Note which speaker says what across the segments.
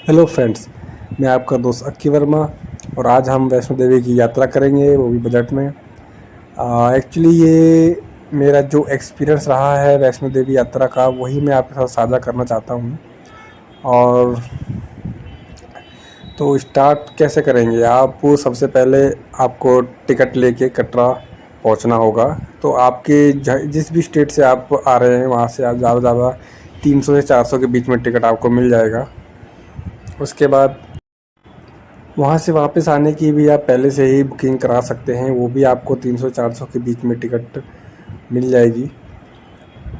Speaker 1: Hello friends, मैं आपका दोस्त अक्की वर्मा और आज हम वैष्णो देवी की यात्रा करेंगे, वो भी बजट में। एक्चुअली ये मेरा जो एक्सपीरियंस रहा है वैष्णो देवी यात्रा का, वही मैं आपके साथ साझा करना चाहता हूँ। और तो स्टार्ट कैसे करेंगे आप? सबसे पहले आपको टिकट लेके कटरा पहुँचना होगा। तो आपके जिस भी स्टेट से आप आ रहे हैं वहाँ से आप ज़्यादा से ज़्यादा 300 से 400 के बीच में टिकट आपको मिल जाएगा। उसके बाद वहाँ से वापस आने की भी आप पहले से ही बुकिंग करा सकते हैं, वो भी आपको 300-400 के बीच में टिकट मिल जाएगी।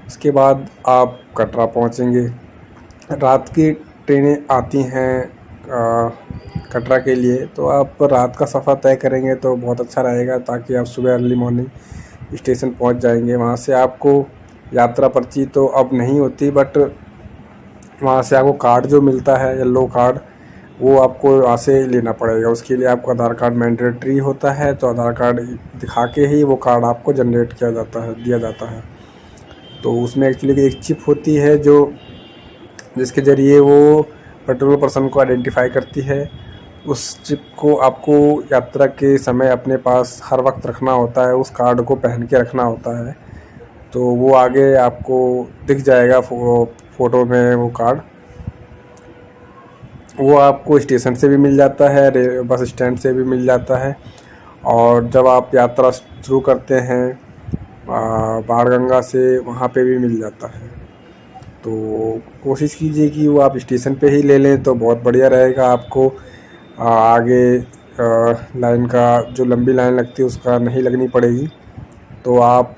Speaker 1: उसके बाद आप कटरा पहुँचेंगे। रात की ट्रेनें आती हैं कटरा के लिए, तो आप रात का सफ़र तय करेंगे तो बहुत अच्छा रहेगा, ताकि आप सुबह अर्ली मॉर्निंग स्टेशन पहुँच जाएंगे। वहाँ से आपको यात्रा पर्ची तो अब नहीं होती, बट वहाँ से आपको कार्ड जो मिलता है, येलो कार्ड, वो आपको वहाँ से लेना पड़ेगा। उसके लिए आपको आधार कार्ड मैंडेटरी होता है, तो आधार कार्ड दिखा के ही वो कार्ड आपको जनरेट किया जाता है, दिया जाता है। तो उसमें एक्चुअली एक चिप होती है जो जिसके ज़रिए वो पर्टिकुलर पर्सन को आइडेंटिफाई करती है। उस चिप को आपको यात्रा के समय अपने पास हर वक्त रखना होता है, उस कार्ड को पहन के रखना होता है। तो वो आगे आपको दिख जाएगा फ़ोटो में वो कार्ड। वो आपको स्टेशन से भी मिल जाता है, बस स्टैंड से भी मिल जाता है। और जब आप यात्रा शुरू करते हैं बाणगंगा से, वहाँ पे भी मिल जाता है। तो कोशिश कीजिए कि वो आप स्टेशन पे ही ले लें तो बहुत बढ़िया रहेगा। आपको आगे लाइन का जो लंबी लाइन लगती है उसका नहीं लगनी पड़ेगी। तो आप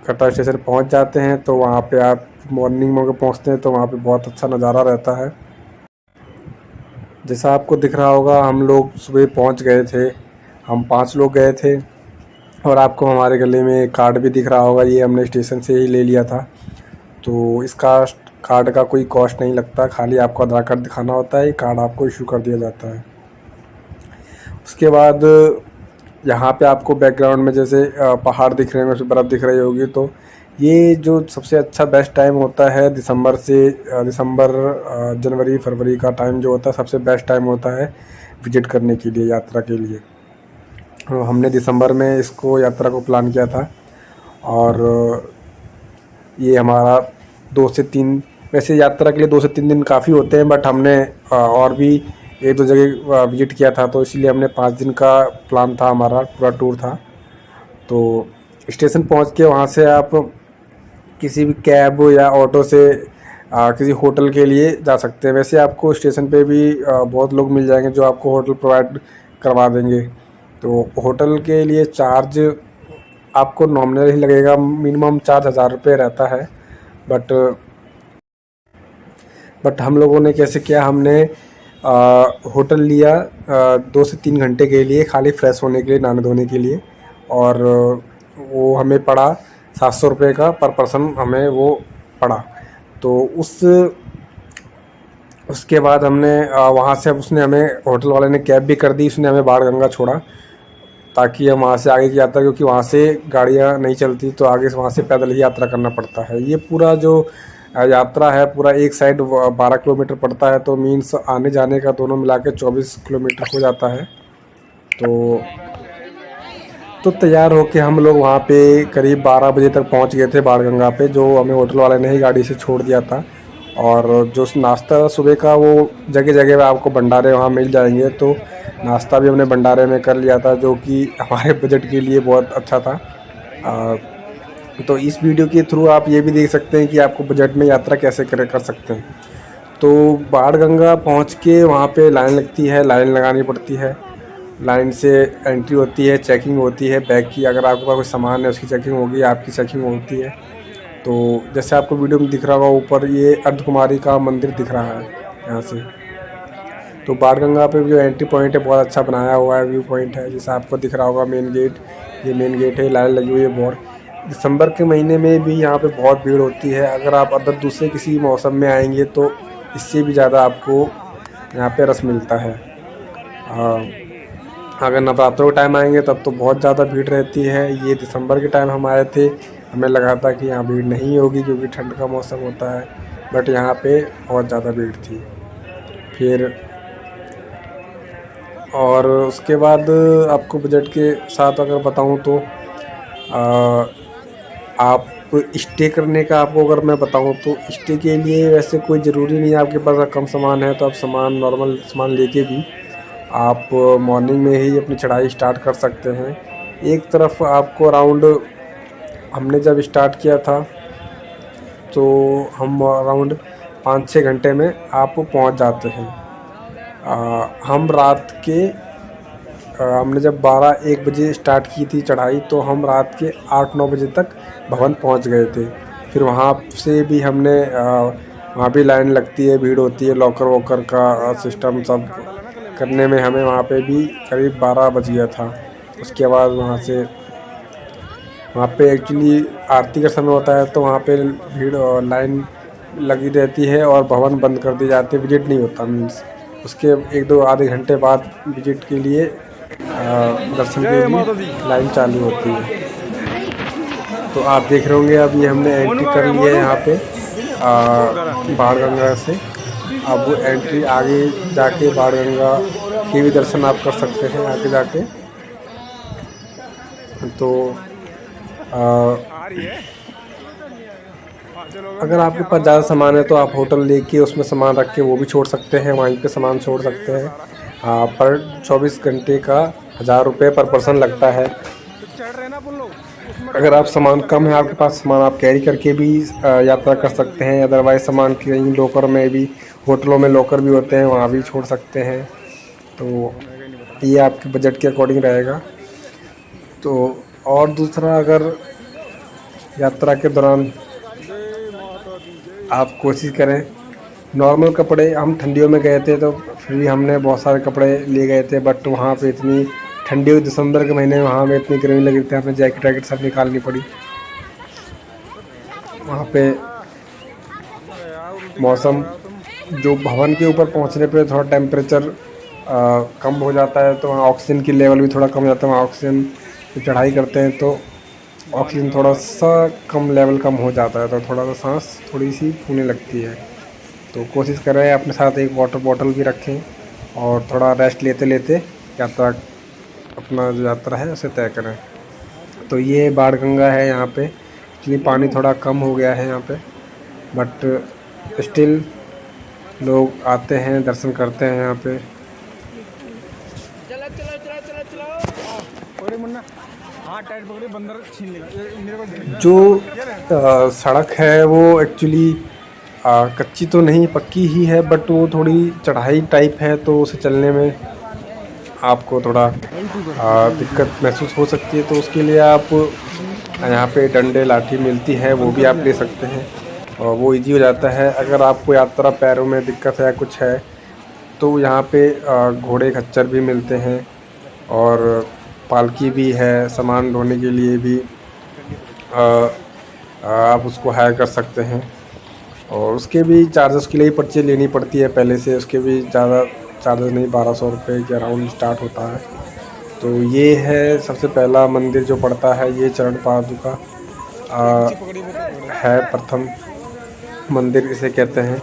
Speaker 1: कटरा स्टेशन पहुँच जाते हैं, तो वहाँ पे आप मॉर्निंग में पहुँचते हैं तो वहाँ पे बहुत अच्छा नज़ारा रहता है। जैसा आपको दिख रहा होगा, हम लोग सुबह पहुंच गए थे, हम 5 लोग गए थे। और आपको हमारे गले में कार्ड भी दिख रहा होगा, ये हमने स्टेशन से ही ले लिया था। तो इसका कार्ड का कोई कॉस्ट नहीं लगता, खाली आपको आधार कार्ड दिखाना होता है, कार्ड आपको इशू कर दिया जाता है। उसके बाद यहाँ पे आपको बैकग्राउंड में जैसे पहाड़ दिख रहे हैं, उसमें बर्फ़ दिख रही होगी। तो ये जो सबसे अच्छा बेस्ट टाइम होता है दिसंबर जनवरी फरवरी का टाइम जो होता है, सबसे बेस्ट टाइम होता है विजिट करने के लिए, यात्रा के लिए। तो हमने दिसंबर में इसको यात्रा को प्लान किया था। और ये हमारा 2 से 3, वैसे यात्रा के लिए 2 से 3 दिन काफ़ी होते हैं, बट हमने और भी 1-2 जगह विजिट किया था, तो इसलिए हमने 5 दिन का प्लान था, हमारा पूरा टूर था। तो स्टेशन पहुंच के वहां से आप किसी भी कैब या ऑटो से किसी होटल के लिए जा सकते हैं। वैसे आपको स्टेशन पे भी बहुत लोग मिल जाएंगे जो आपको होटल प्रोवाइड करवा देंगे। तो होटल के लिए चार्ज आपको नॉमिनल ही लगेगा, मिनिमम चार्ज 1000 रुपये रहता है। बट हम लोगों ने कैसे किया, हमने होटल लिया 2 से 3 घंटे के लिए, खाली फ्रेश होने के लिए, नहाने धोने के लिए। और वो हमें पड़ा 700 रुपये का पर पर्सन, हमें वो पड़ा। तो उसके बाद हमने वहाँ से, उसने हमें, होटल वाले ने कैब भी कर दी, उसने हमें बाणगंगा छोड़ा, ताकि हम वहाँ से आगे की यात्रा, क्योंकि वहाँ से गाड़ियाँ नहीं चलती, तो आगे से वहाँ से पैदल ही यात्रा करना पड़ता है। ये पूरा जो यात्रा है, पूरा एक साइड 12 किलोमीटर पड़ता है, तो मीन्स आने जाने का दोनों मिला के 24 किलोमीटर हो जाता है। तो तैयार होके हम लोग वहाँ पे करीब 12 बजे तक पहुँच गए थे बाणगंगा पे, जो हमें होटल वाले ने ही गाड़ी से छोड़ दिया था। और जो नाश्ता सुबह का, वो जगह जगह पे आपको भंडारे वहाँ मिल जाएंगे, तो नाश्ता भी हमने भंडारे में कर लिया था, जो कि हमारे बजट के लिए बहुत अच्छा था। तो इस वीडियो के थ्रू आप ये भी देख सकते हैं कि आपको बजट में यात्रा कैसे कर सकते हैं। तो बाणगंगा पहुँच के वहाँ पे लाइन लगती है, लाइन लगानी पड़ती है। लाइन से एंट्री होती है, चेकिंग होती है बैग की, अगर आपके पास कोई सामान है उसकी चेकिंग होगी, आपकी चेकिंग होती है। तो जैसे आपको वीडियो में दिख रहा होगा, ऊपर ये अर्धकुमारी का मंदिर दिख रहा है यहाँ से। तो बाणगंगा पे जो एंट्री पॉइंट है, बहुत अच्छा बनाया हुआ है, व्यू पॉइंट है, जैसा आपको दिख रहा होगा मेन गेट। ये मेन गेट है, लाइन लगी हुई है बहुत। दिसंबर के महीने में भी यहाँ पे बहुत भीड़ होती है। अगर आप अदर दूसरे किसी मौसम में आएंगे तो इससे भी ज़्यादा आपको यहाँ पे रस मिलता है। अगर नवरात्रों के टाइम आएंगे तब तो बहुत ज़्यादा भीड़ रहती है। ये दिसंबर के टाइम हम आए थे, हमें लगा था कि यहाँ भीड़ नहीं होगी क्योंकि ठंड का मौसम होता है, बट यहाँ पे बहुत ज़्यादा भीड़ थी। फिर और उसके बाद आपको बजट के साथ अगर बताऊं तो आप स्टे करने का, आपको अगर मैं बताऊं तो स्टे के लिए वैसे कोई ज़रूरी नहीं है, आपके पास अगर कम सामान है तो आप सामान नॉर्मल सामान लेके भी आप मॉर्निंग में ही अपनी चढ़ाई स्टार्ट कर सकते हैं। एक तरफ आपको अराउंड, हमने जब स्टार्ट किया था तो हम अराउंड 5-6 घंटे में आप पहुंच जाते हैं। हम रात के हमने जब 12-1 बजे स्टार्ट की थी चढ़ाई, तो हम रात के 8-9 बजे तक भवन पहुंच गए थे। फिर वहाँ से भी हमने वहाँ भी लाइन लगती है, भीड़ होती है, लॉकर वॉकर का सिस्टम सब करने में हमें वहाँ पे भी करीब 12 बज गया था। उसके बाद वहाँ पे एक्चुअली आरती का समय होता है, तो वहाँ पे भीड़ और लाइन लगी रहती है और भवन बंद कर दी जाती है, विजिट नहीं होता मीन्स। उसके 1-2 आधे घंटे बाद विजिट के लिए दर्शन के लिए लाइन चालू होती है। तो आप देख रहे होंगे अभी हमने एंट्री कर ली है यहाँ पे बाणगंगा से। अब वो एंट्री आगे जाके बाणगंगा के भी दर्शन आप कर सकते हैं आगे जाके। तो अगर आपके पास ज़्यादा सामान है तो आप होटल लेके उसमें सामान रख के वो भी छोड़ सकते हैं, वहीं पे सामान छोड़ सकते हैं। पर 24 घंटे का 1000 रुपये पर पर्सन लगता है। अगर आप सामान कम है आपके पास, सामान आप कैरी करके भी यात्रा कर सकते हैं। अदरवाइज़ सामान कहीं लॉकर में भी, होटलों में लॉकर भी होते हैं, वहाँ भी छोड़ सकते हैं। तो ये आपके बजट के अकॉर्डिंग रहेगा। तो और दूसरा, अगर यात्रा के दौरान आप कोशिश करें नॉर्मल कपड़े, हम ठंडियों में गए थे तो फिर भी हमने बहुत सारे कपड़े ले गए थे, बट वहाँ पे इतनी ठंडी हुई, दिसंबर के महीने में वहाँ में इतनी गर्मी लगी थी, हमें जैकेट वैकेट सब निकालनी पड़ी। वहाँ पे मौसम, जो भवन के ऊपर पहुँचने पे थोड़ा टेम्परेचर कम हो जाता है, तो वहाँ ऑक्सीजन की लेवल भी थोड़ा कम हो जाता है। वहाँ ऑक्सीजन की चढ़ाई करते हैं तो ऑक्सीजन थोड़ा सा कम, लेवल कम हो जाता है, तो थोड़ा सा सांस थोड़ी सी फूलने लगती है। तो कोशिश करें अपने साथ एक वाटर बॉटल भी रखें और थोड़ा रेस्ट लेते लेते अपना जो यात्रा है उसे तय करें। तो ये बाणगंगा है यहाँ पे। एक्चुअली पानी थोड़ा कम हो गया है यहाँ पे, बट स्टिल लोग आते हैं, दर्शन करते हैं यहाँ पे। जो सड़क है वो एक्चुअली कच्ची तो नहीं, पक्की ही है, बट वो थोड़ी चढ़ाई टाइप है, तो उसे चलने में आपको थोड़ा दिक्कत महसूस हो सकती है। तो उसके लिए आप यहाँ पे डंडे लाठी मिलती है, वो भी आप ले सकते हैं और वो इजी हो जाता है। अगर आपको यात्रा पैरों में दिक्कत है, कुछ है, तो यहाँ पे घोड़े खच्चर भी मिलते हैं और पालकी भी है, सामान ढोने के लिए भी आप उसको हायर कर सकते हैं। और उसके भी चार्जेस के लिए पर्ची लेनी पड़ती है पहले से, उसके भी ज़्यादा चार्जेस नहीं, 1200 रुपये के अराउंड स्टार्ट होता है। तो ये है सबसे पहला मंदिर जो पड़ता है, ये चरण पादुका है, प्रथम मंदिर इसे कहते हैं।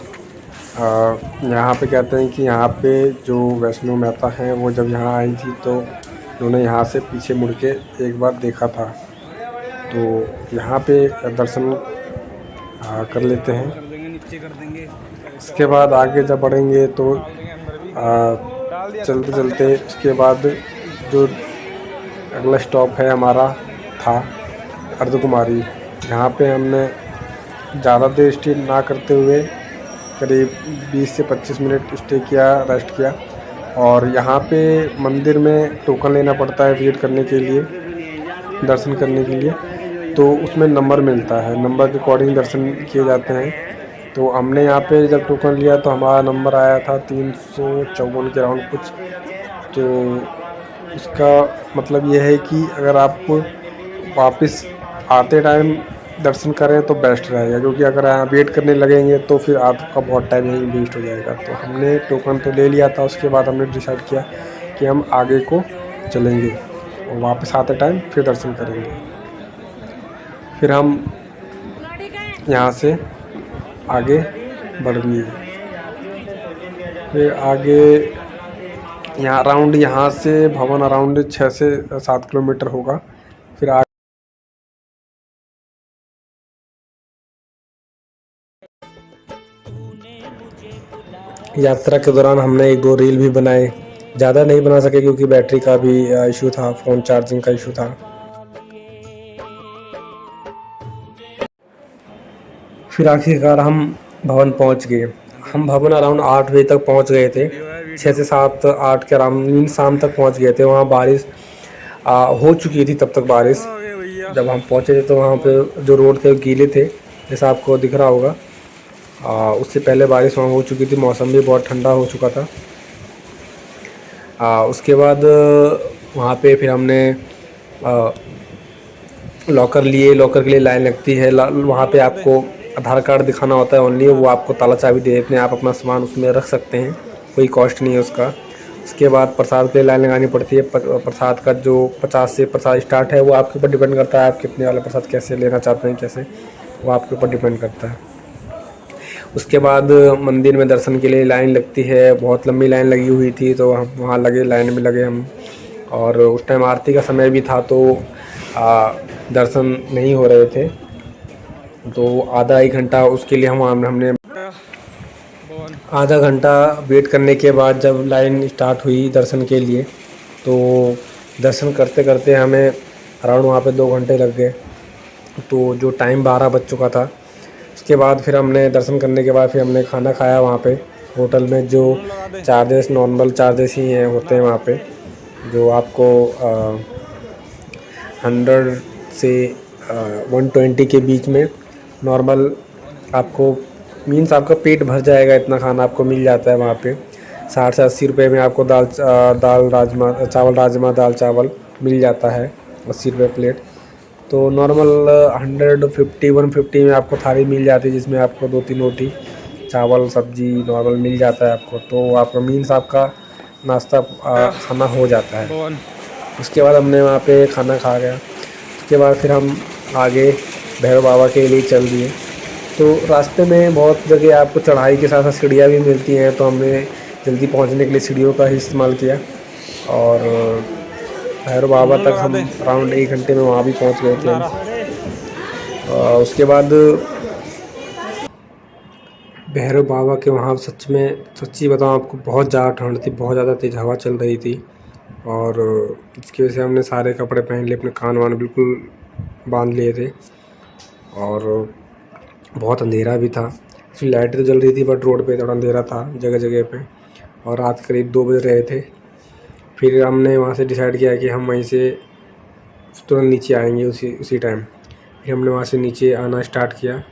Speaker 1: यहाँ पे कहते हैं कि यहाँ पे जो वैष्णो माता हैं वो जब यहाँ आई थी तो उन्होंने यहाँ से पीछे मुड़ के एक बार देखा था। तो यहाँ पे दर्शन कर लेते हैं। इसके बाद आगे जब बढ़ेंगे तो चलते चलते उसके बाद जो अगला स्टॉप है हमारा था अर्धकुमारी। यहाँ पे हमने ज़्यादा देर स्टे ना करते हुए करीब 20 से 25 मिनट स्टे किया, रेस्ट किया। और यहाँ पे मंदिर में टोकन लेना पड़ता है विजिट करने के लिए, दर्शन करने के लिए। तो उसमें नंबर मिलता है, नंबर के अकॉर्डिंग दर्शन किए जाते हैं। तो हमने यहाँ पे जब टोकन लिया तो हमारा नंबर आया था 354 के अराउंड कुछ। तो उसका मतलब ये है कि अगर आप वापस आते टाइम दर्शन करें तो बेस्ट रहेगा, क्योंकि अगर आप वेट करने लगेंगे तो फिर आपका बहुत टाइम यहीं वेस्ट हो जाएगा। तो हमने टोकन तो ले लिया था, उसके बाद हमने डिसाइड किया कि हम आगे को चलेंगे और वापस आते टाइम फिर दर्शन करेंगे। फिर हम यहाँ से आगे बढ़ लिए। फिर आगे यहाँ अराउंड, यहाँ से भवन अराउंड 6 से 7 किलोमीटर होगा। फिर यात्रा के दौरान हमने 1-2 रील भी बनाए, ज़्यादा नहीं बना सके क्योंकि बैटरी का भी इशू था, फ़ोन चार्जिंग का इशू था। फिर आखिरकार हम भवन पहुंच गए। हम भवन अराउंड 8 बजे तक पहुंच गए थे, 6 से 7 8 के अराउंड शाम तक पहुंच गए थे। वहाँ बारिश हो चुकी थी तब तक बारिश। जब हम पहुंचे थे तो वहाँ पे जो रोड थे गीले थे, जैसा आपको दिख रहा होगा। उससे पहले बारिश वहाँ हो चुकी थी, मौसम भी बहुत ठंडा हो चुका था। उसके बाद वहाँ पे फिर हमने लॉकर लिए। लॉकर के लिए लाइन लगती है, वहाँ पे आपको आधार कार्ड दिखाना होता है ओनली, वो आपको ताला चाबी दे देते हैं, आप अपना सामान उसमें रख सकते हैं, कोई कॉस्ट नहीं है उसका। उसके बाद प्रसाद के लिए लाइन लगानी पड़ती है। प्रसाद का जो 50 से प्रसाद स्टार्ट है, वो आपके ऊपर डिपेंड करता है आप कितने वाला प्रसाद कैसे लेना चाहते हैं, कैसे, वो आपके ऊपर डिपेंड करता है। उसके बाद मंदिर में दर्शन के लिए लाइन लगती है, बहुत लंबी लाइन लगी हुई थी, तो हम वहाँ लगे, लाइन में लगे हम। और उस टाइम आरती का समय भी था, तो दर्शन नहीं हो रहे थे, तो आधा 1 घंटा उसके लिए हमने आधा घंटा वेट करने के बाद जब लाइन स्टार्ट हुई दर्शन के लिए, तो दर्शन करते करते हमें अराउंड वहाँ पे 2 घंटे लग गए। तो जो टाइम 12 बज चुका था। उसके बाद फिर हमने दर्शन करने के बाद फिर हमने खाना खाया वहाँ पे होटल में। जो चार्जेस नॉर्मल चार्जेस ही हैं होते हैं वहाँ पे, जो आपको 100 से 120 के बीच में नॉर्मल आपको मीन्स आपका पेट भर जाएगा, इतना खाना आपको मिल जाता है वहाँ पे। 60 से 80 रुपये में आपको दाल राजमा चावल, राजमा दाल चावल मिल जाता है, 80 रुपये प्लेट। तो नॉर्मल 150 150 में आपको थाली मिल जाती है, जिसमें आपको 2-3 रोटी चावल सब्जी नॉर्मल मिल जाता है आपको। तो आपका मीन्स आपका नाश्ता खाना हो जाता है। उसके बाद हमने वहाँ पे खाना खा गया। उसके बाद फिर हम आगे भैरव बाबा के लिए चल दिए। तो रास्ते में बहुत जगह आपको चढ़ाई के साथ साथ सीढ़ियाँ भी मिलती हैं, तो हमने जल्दी पहुँचने के लिए सीढ़ियों का ही इस्तेमाल किया। और भैरव बाबा तक हम अराउंड 1 घंटे में वहाँ भी पहुँच गए थे हम। उसके बाद भैरव बाबा के वहाँ सच्ची बताऊँ आपको, बहुत ज़्यादा ठंड थी, बहुत ज़्यादा तेज़ हवा चल रही थी। और इसकी वजह से हमने सारे कपड़े पहन लिए, अपने कान वान बिल्कुल बांध लिए थे। और बहुत अंधेरा भी था, इसलिए लाइटें तो जल रही थी बट रोड पे थोड़ा अंधेरा था जगह जगह पे। और रात करीब 2 बज रहे थे। फिर हमने वहाँ से डिसाइड किया कि हम वहीं से तुरंत नीचे आएंगे उसी टाइम। फिर हमने वहाँ से नीचे आना स्टार्ट किया,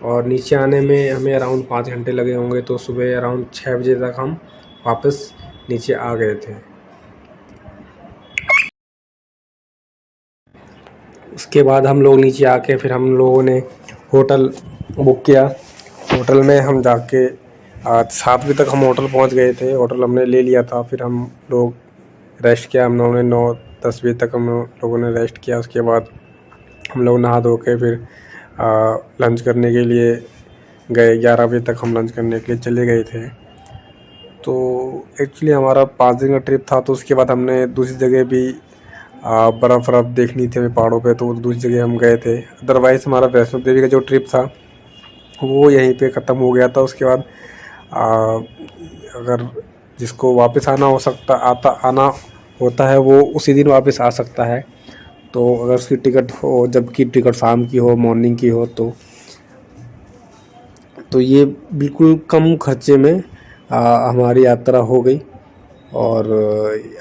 Speaker 1: और नीचे आने में हमें अराउंड 5 घंटे लगे होंगे। तो सुबह अराउंड 6 बजे तक हम वापस नीचे आ गए थे। उसके बाद हम लोग नीचे आके फिर हम लोगों ने होटल बुक किया। होटल में हम जाके 7 बजे तक हम होटल पहुंच गए थे, होटल हमने ले लिया था। फिर हम लोग रेस्ट किया, हम लोगों ने 9-10 बजे तक हम लोगों ने रेस्ट किया। उसके बाद हम लोग नहा धो के फिर लंच करने के लिए गए। 11 बजे तक हम लंच करने के लिए चले गए थे। तो एक्चुअली हमारा 5 दिन का ट्रिप था। तो उसके बाद हमने दूसरी जगह भी बर्फ़ देखनी थी हमें पहाड़ों पे, तो दूसरी जगह हम गए थे। अदरवाइज़ हमारा वैष्णो देवी का जो ट्रिप था वो यहीं पे ख़त्म हो गया था। उसके बाद अगर जिसको वापस आना होता है वो उसी दिन वापस आ सकता है। तो अगर उसकी टिकट हो, जबकि टिकट शाम की हो, मॉर्निंग की हो, तो ये बिल्कुल कम खर्चे में हमारी यात्रा हो गई। और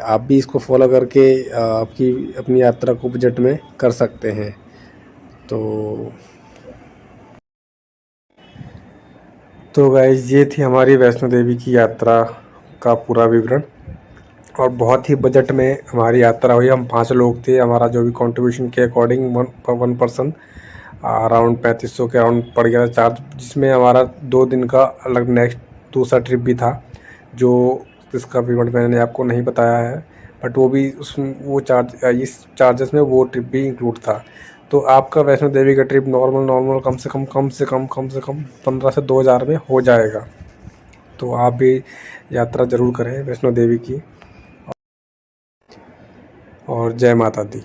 Speaker 1: आप भी इसको फॉलो करके आपकी अपनी यात्रा को बजट में कर सकते हैं। तो गाइस, ये थी हमारी वैष्णो देवी की यात्रा का पूरा विवरण। और बहुत ही बजट में हमारी यात्रा हुई। हम 5 लोग थे, हमारा जो भी कंट्रीब्यूशन के अकॉर्डिंग वन पर्सन अराउंड 3500 के अराउंड पड़ गया था चार्ज, जिसमें हमारा 2 दिन का अलग नेक्स्ट दूसरा ट्रिप भी था, जो इसका पेमेंट मैंने आपको नहीं बताया है, बट वो भी इस चार्जेस में वो ट्रिप भी इंक्लूड था। तो आपका वैष्णो देवी का ट्रिप नॉर्मल कम से कम 15 से 2000 में हो जाएगा। तो आप भी यात्रा ज़रूर करें वैष्णो देवी की। और जय माता दी।